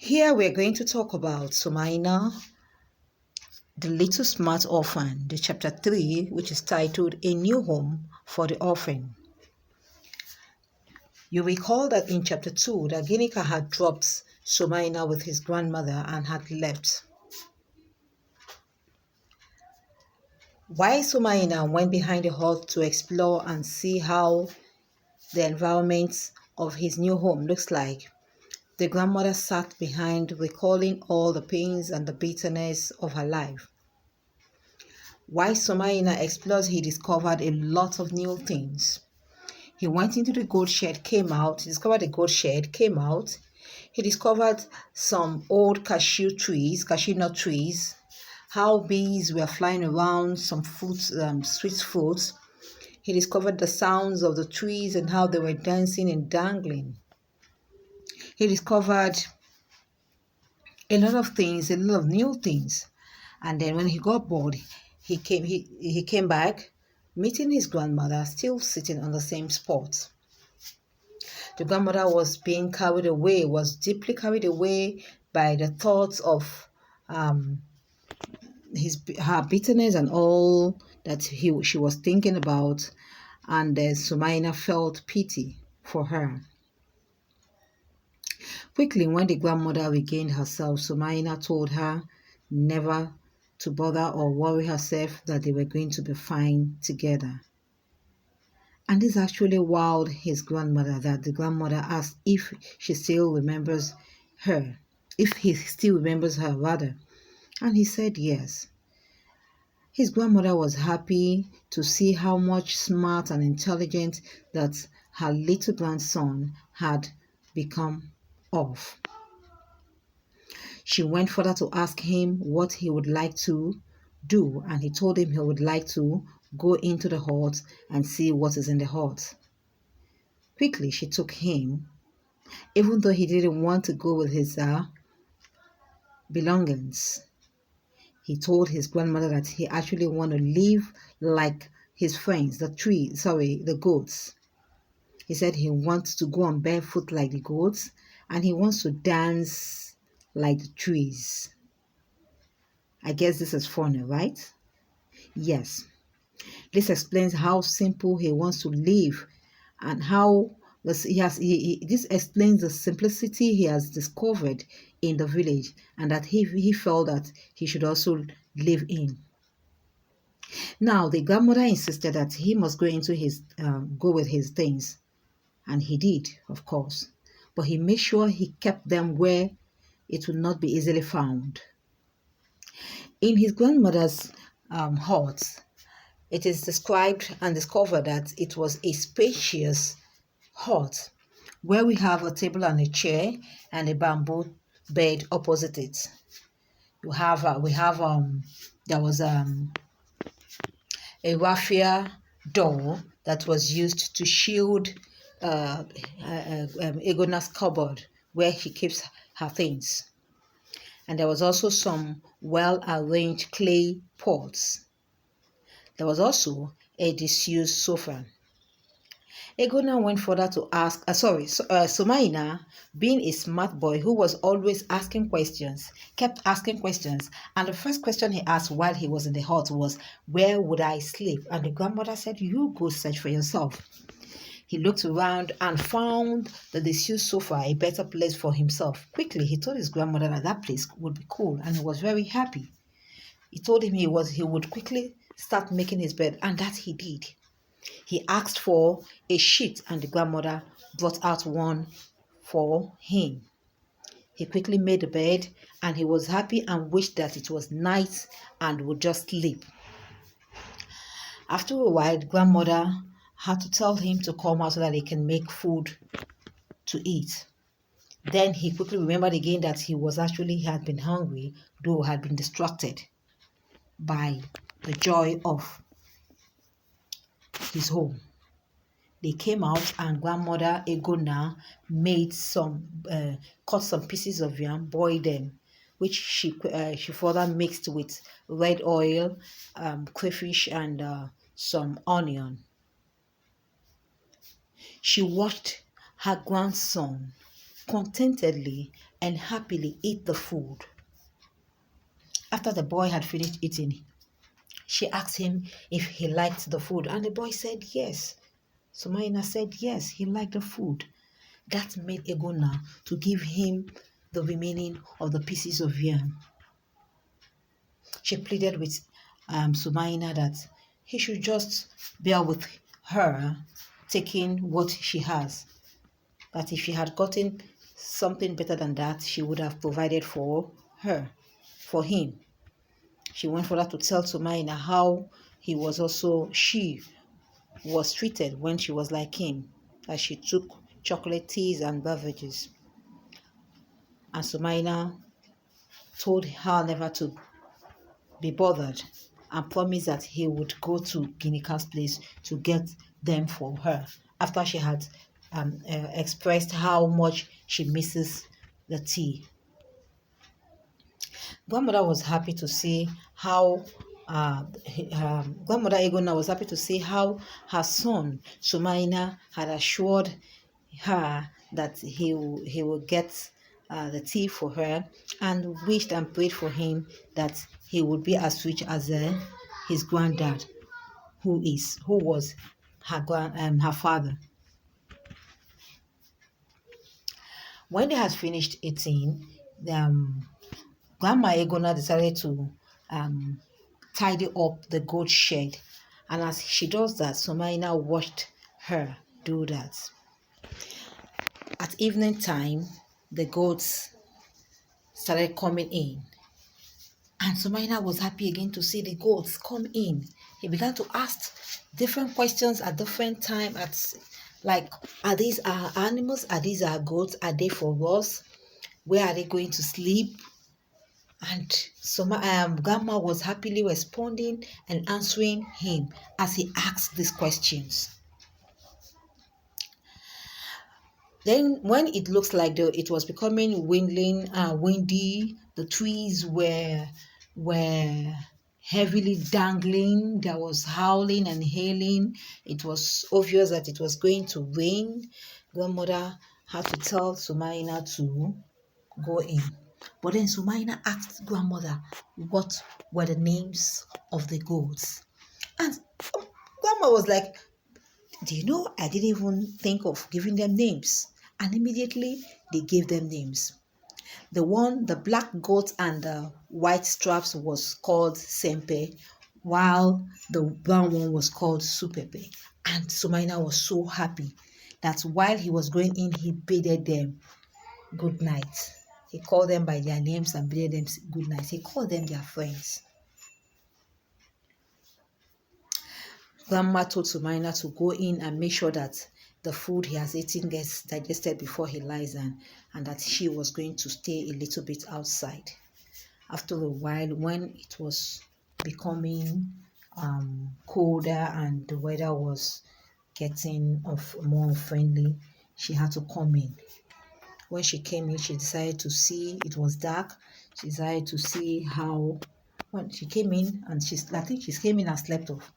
Here we're going to talk about Sonatina, the Little Smart Orphan, the chapter 3, which is titled A New Home for the Orphan. You recall that in chapter 2, that Ginika had dropped Sonatina with his grandmother and had left. While Sonatina went behind the hut to explore and see how the environment of his new home looks like, the grandmother sat behind, recalling all the pains and the bitterness of her life. While Sonatina explored, he discovered a lot of new things. He went into the goat shed, came out. He discovered the goat shed, came out. He discovered some old cashew nut trees, how bees were flying around, some fruits, sweet fruits. He discovered the sounds of the trees and how they were dancing and dangling. He discovered a lot of things, a lot of new things. And then when he got bored, he came back, meeting his grandmother still sitting on the same spot. The grandmother was being carried away, was deeply carried away by the thoughts of her bitterness and all that she was thinking about, and Sonatina felt pity for her. Quickly, when the grandmother regained herself, Sonatina told her never to bother or worry herself, that they were going to be fine together. And this actually wowed his grandmother, that the grandmother asked if she still remembers her, if he still remembers her rather. And he said yes. His grandmother was happy to see how much smart and intelligent that her little grandson had become of. She went further to ask him what he would like to do, and he told him he would like to go into the hut and see what is in the hut. Quickly, she took him, even though he didn't want to go with his belongings. He told his grandmother that he actually wanted to live like his friends, the goats. He said he wants to go on barefoot like the goats, and he wants to dance like the trees. I guess this is funny, right? Yes. This explains how simple he wants to live, and how this explains the simplicity he has discovered in the village, and that he felt that he should also live in. Now the grandmother insisted that he must go with his things, and he did, of course, but he made sure he kept them where it would not be easily found. In his grandmother's hut, it is described and discovered that it was a spacious hut where we have a table and a chair and a bamboo bed opposite it. There was a raffia door that was used to shield Egona's cupboard where she keeps her things. And there was also some well-arranged clay pots. There was also a disused sofa. Egona went further to ask, Sonatina, being a smart boy who was always asking questions, kept asking questions. And the first question he asked while he was in the hut was, where would I sleep? And the grandmother said, you go search for yourself. He looked around and found the disused sofa a better place for himself. Quickly, he told his grandmother that place would be cool, and he was very happy. He told him he would quickly start making his bed, and that he did. He asked for a sheet, and the grandmother brought out one for him. He quickly made the bed, and he was happy and wished that it was night and would just sleep. After a while, the grandmother had to tell him to come out so that he can make food to eat. Then he quickly remembered again that he had been hungry, though had been distracted by the joy of his home. They came out, and grandmother Egona cut some pieces of yam, boiled them, which she further mixed with red oil, crayfish, and some onion. She watched her grandson contentedly and happily eat the food. After the boy had finished eating, she asked him if he liked the food, and the boy said yes. Somaina said yes, he liked the food. That made Egona to give him the remaining of the pieces of yam. She pleaded with Sumaina that he should just bear with her taking what she has. That if she had gotten something better than that, she would have provided for him. She went further to tell Sumaina how she was treated when she was like him, that she took chocolate teas and beverages. And Sumaina told her never to be bothered and promised that he would go to Ginika's place to get them for her after she had expressed how much she misses the tea. Grandmother was happy to see how Grandmother Egona was happy to see how her son Sumaina had assured her that he will get the tea for her, and wished and prayed for him that he would be as rich as his granddad, who was her father. When they had finished eating, Grandma Egona decided to tidy up the goat shed, and as she does that, Somaina watched her do that. At evening time, the goats started coming in, and Somaina was happy again to see the goats come in. He began to ask different questions at different time. Like, are these our animals? Are these our goats? Are they for us? Where are they going to sleep? And Grandma was happily responding and answering him as he asked these questions. Then, when it looks like it was becoming windy, the trees were heavily dangling. There was howling and hailing. It was obvious that it was going to rain. Grandmother had to tell Sumaina to go in. But then Sumaina asked grandmother what were the names of the goats. And grandma was like, do you know, I didn't even think of giving them names. And immediately they gave them names. The black goat and the white straps was called Sempe, while the brown one was called Supepe. And Sumaina was so happy that while he was going in, he bade them good night. He called them by their names and bade them good night. He called them their friends. Grandma told Sumaina to go in and make sure that the food he has eaten gets digested before he lies down, and that she was going to stay a little bit outside. After a while, when it was becoming colder and the weather was getting more friendly, she had to come in. When she came in, she decided to see, it was dark. She decided to see how, when she came in, and I think she came in and slept off.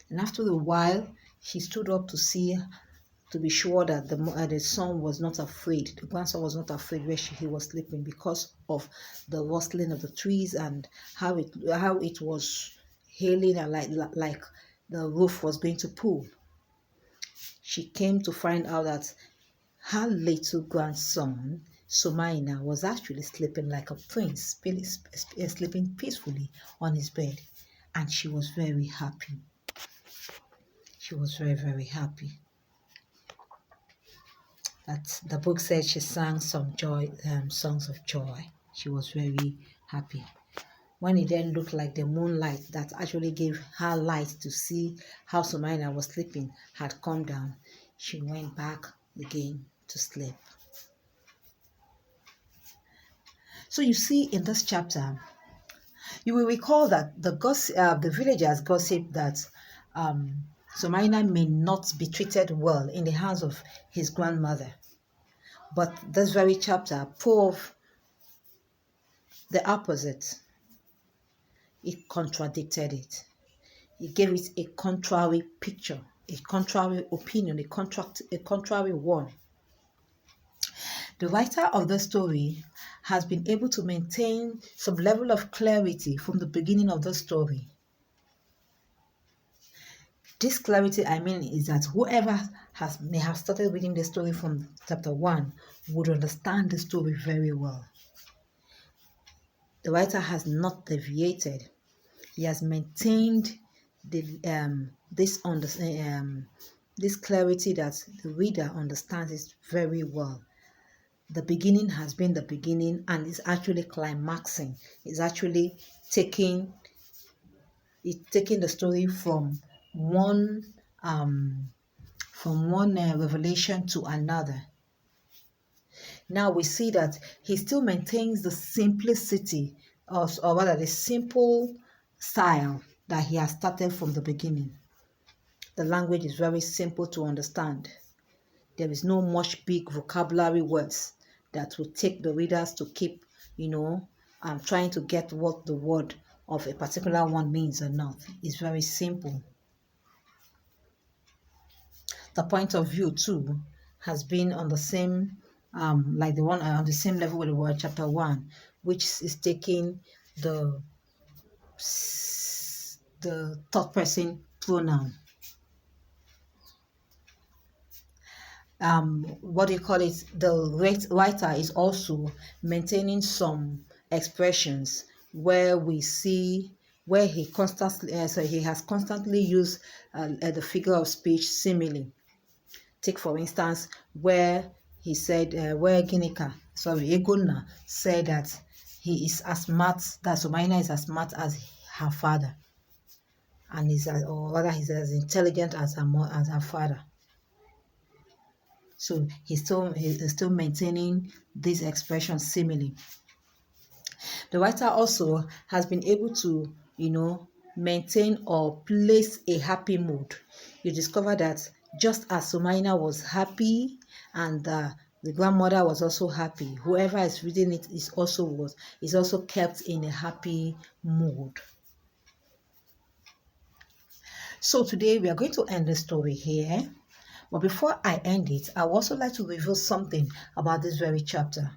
And after a while, she stood up to be sure that the son was not afraid. The grandson was not afraid where he was sleeping, because of the rustling of the trees and how it was hailing, and like the roof was going to pull. She came to find out that her little grandson, Sumaina, was actually sleeping like a prince, sleeping peacefully on his bed. And she was very happy. She was very, very happy. That the book said she sang some songs of joy. She was very happy. When it then looked like the moonlight that actually gave her light to see how Sumaina was sleeping had come down, she went back again to sleep. So you see, in this chapter, you will recall that the villagers gossip that Sumaina may not be treated well in the hands of his grandmother. But this very chapter proved the opposite. It contradicted it. It gave it a contrary picture, a contrary opinion, a contrary one. The writer of the story has been able to maintain some level of clarity from the beginning of the story. This clarity, I mean, is that whoever may have started reading the story from chapter 1 would understand the story very well. The writer has not deviated. He has maintained this clarity that the reader understands it very well. The beginning has been the beginning and is actually climaxing. It's actually taking the story from one revelation to another. Now we see that he still maintains the simplicity, or rather the simple style that he has started from the beginning. The language is very simple to understand. There is no much big vocabulary words that will take the readers to keep, trying to get what the word of a particular one means or not. It's very simple. The point of view too has been on the same, like the one on the same level with the word chapter 1, which is taking the third person pronoun. What do you call it? The writer is also maintaining some expressions where he has constantly used the figure of speech simile. Take for instance where he said Egona said that he is as smart, that Somaina is as smart as her father, and he's as intelligent as her father. So he's still maintaining this expression simile. The writer also has been able to, maintain or place a happy mood. You discover that just as Sumaina was happy and the grandmother was also happy, whoever is reading it is also kept in a happy mood. So today we are going to end the story here. But before I end it, I would also like to reveal something about this very chapter.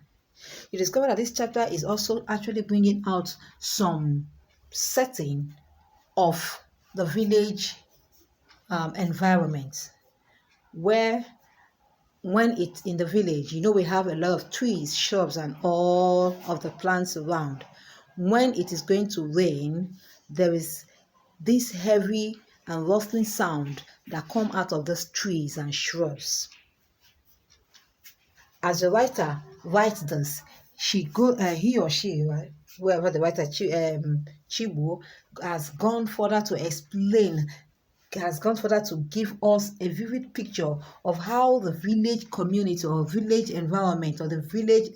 You discover that this chapter is also actually bringing out some setting of the village environment, where when it's in the village, we have a lot of trees, shrubs, and all of the plants around. When it is going to rain, there is this heavy and rustling sound that come out of those trees and shrubs. As the writer writes this, he or she, right, whoever the writer, Chigbuo, has gone further to give us a vivid picture of how the village community or village environment or the village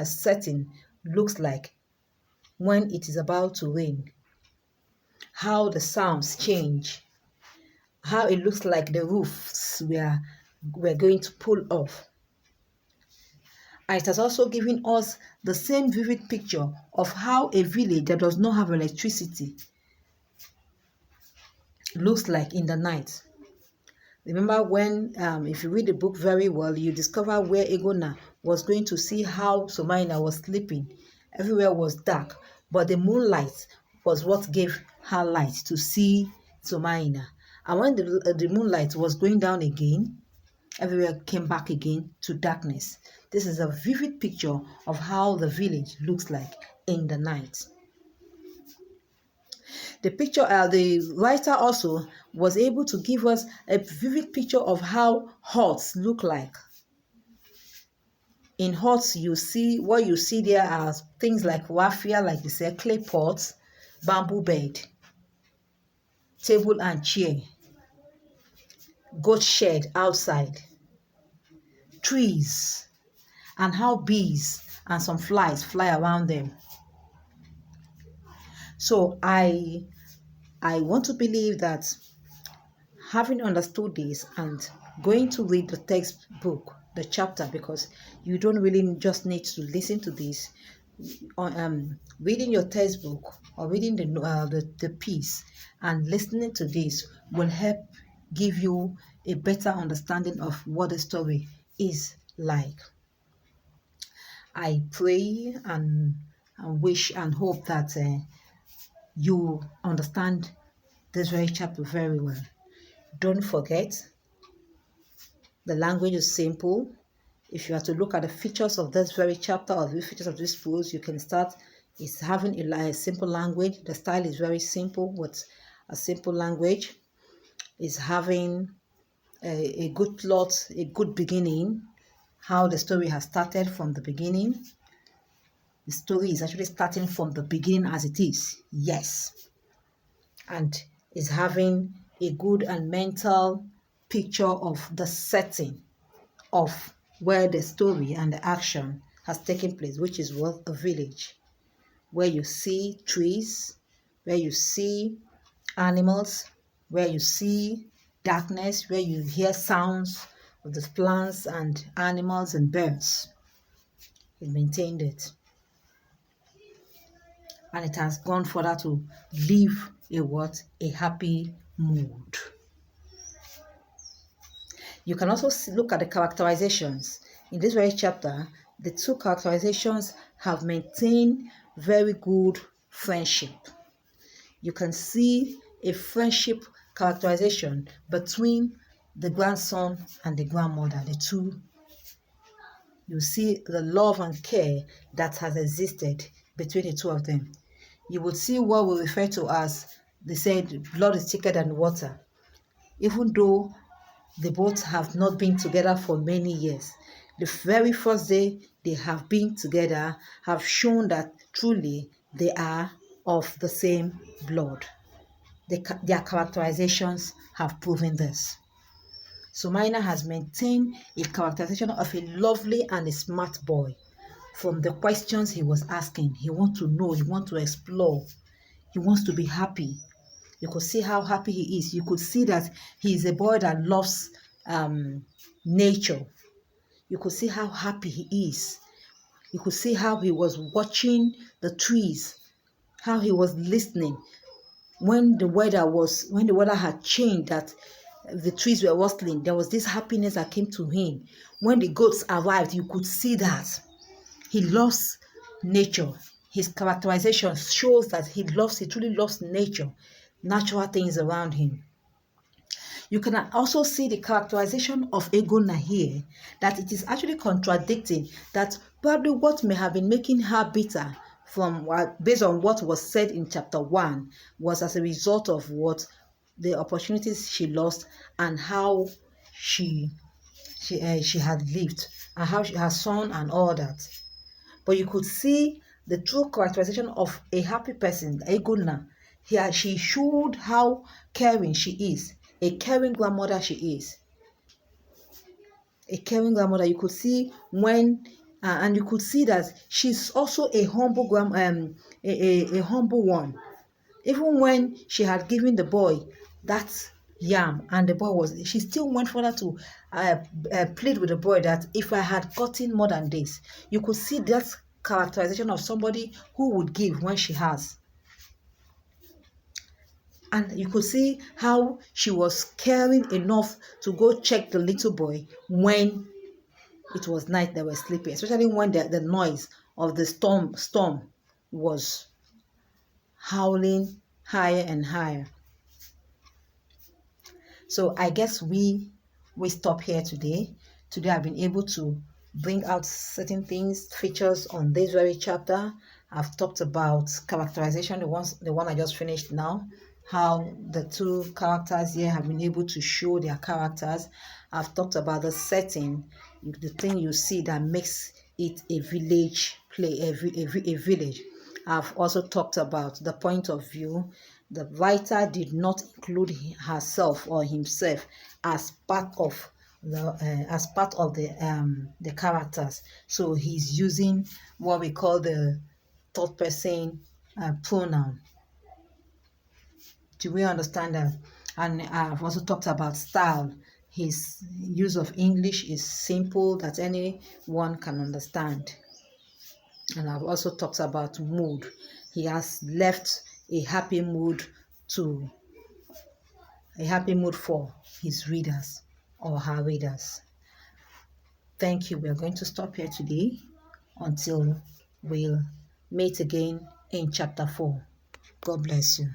setting looks like when it is about to rain. How the sounds change, how it looks like the roofs we're going to pull off. And it has also given us the same vivid picture of how a village that does not have electricity looks like in the night. Remember when, if you read the book very well, you discover where Egona was going to see how Somaina was sleeping. Everywhere was dark, but the moonlight was what gave her light to see Somaina. And when the moonlight was going down again, everywhere came back again to darkness. This is a vivid picture of how the village looks like in the night. The writer also was able to give us a vivid picture of how huts look like. In huts, you see there are things like raffia, like you say, clay pots, bamboo bed, table and chair, goat shed outside, trees, and how bees and some flies fly around them. So I want to believe that having understood this and going to read the textbook, the chapter, because you don't really just need to listen to this. Reading your textbook or reading the piece and listening to this will help give you a better understanding of what the story is like. I pray and wish and hope that you understand this very chapter very well. Don't forget, the language is simple. If you are to look at the features of this very chapter or the features of this prose, you can start. It's having a simple language. The style is very simple with a simple language. It's having a good plot, a good beginning, how the story has started from the beginning. The story is actually starting from the beginning as it is, yes. And is having a good and mental picture of the setting of where the story and the action has taken place, which is what a village, where you see trees, where you see animals, where you see darkness, where you hear sounds of the plants and animals and birds. It maintained it. And it has gone further to leave a happy mood. You can also look at the characterizations. In this very chapter, the two characterizations have maintained very good friendship. You can see a friendship characterization between the grandson and the grandmother, the two. You see the love and care that has existed between the two of them. You would see what we refer to as, they said, blood is thicker than water. Even though they both have not been together for many years, the very first day they have been together have shown that truly they are of the same blood. Their characterizations have proven this. Sonatina has maintained a characterization of a lovely and a smart boy. From the questions he was asking, he wants to know, he wants to explore, he wants to be happy. You could see how happy he is. You could see that he is a boy that loves nature. You could see how happy he is. You could see how he was watching the trees, how he was listening. When the weather had changed, that the trees were rustling, there was this happiness that came to him. When the goats arrived, you could see that he loves nature. His characterization shows that he truly loves nature, natural things around him. You can also see the characterization of Egona here, that it is actually contradicting, that probably what may have been making her bitter based on what was said in chapter 1 was as a result of what the opportunities she lost and how she had lived and how her son and all that. But you could see the true characterization of a happy person, Egona. Here she showed how caring she is, a caring grandmother she is. A caring grandmother. You could see and you could see that she's also a humble a humble one. Even when she had given the boy that yam and the boy she still went further to plead with the boy that if I had gotten more than this. You could see that characterization of somebody who would give when she has. And you could see how she was caring enough to go check the little boy when it was night, they were sleeping, especially when the noise of the storm was howling higher and higher. So I guess we stop here today. Today I've been able to bring out certain things, features on this very chapter. I've talked about characterization, the one I just finished now, how the two characters here have been able to show their characters. I've talked about the setting, the thing you see that makes it a village a village. I've also talked about the point of view. The writer did not include herself or himself as part of the characters. So he's using what we call the third person pronoun. Do we understand that? And I've also talked about style. His use of English is simple, that anyone can understand. And I've also talked about mood. He has left a happy mood for his readers or her readers. Thank you. We are going to stop here today until we'll meet again in chapter 4. God bless you.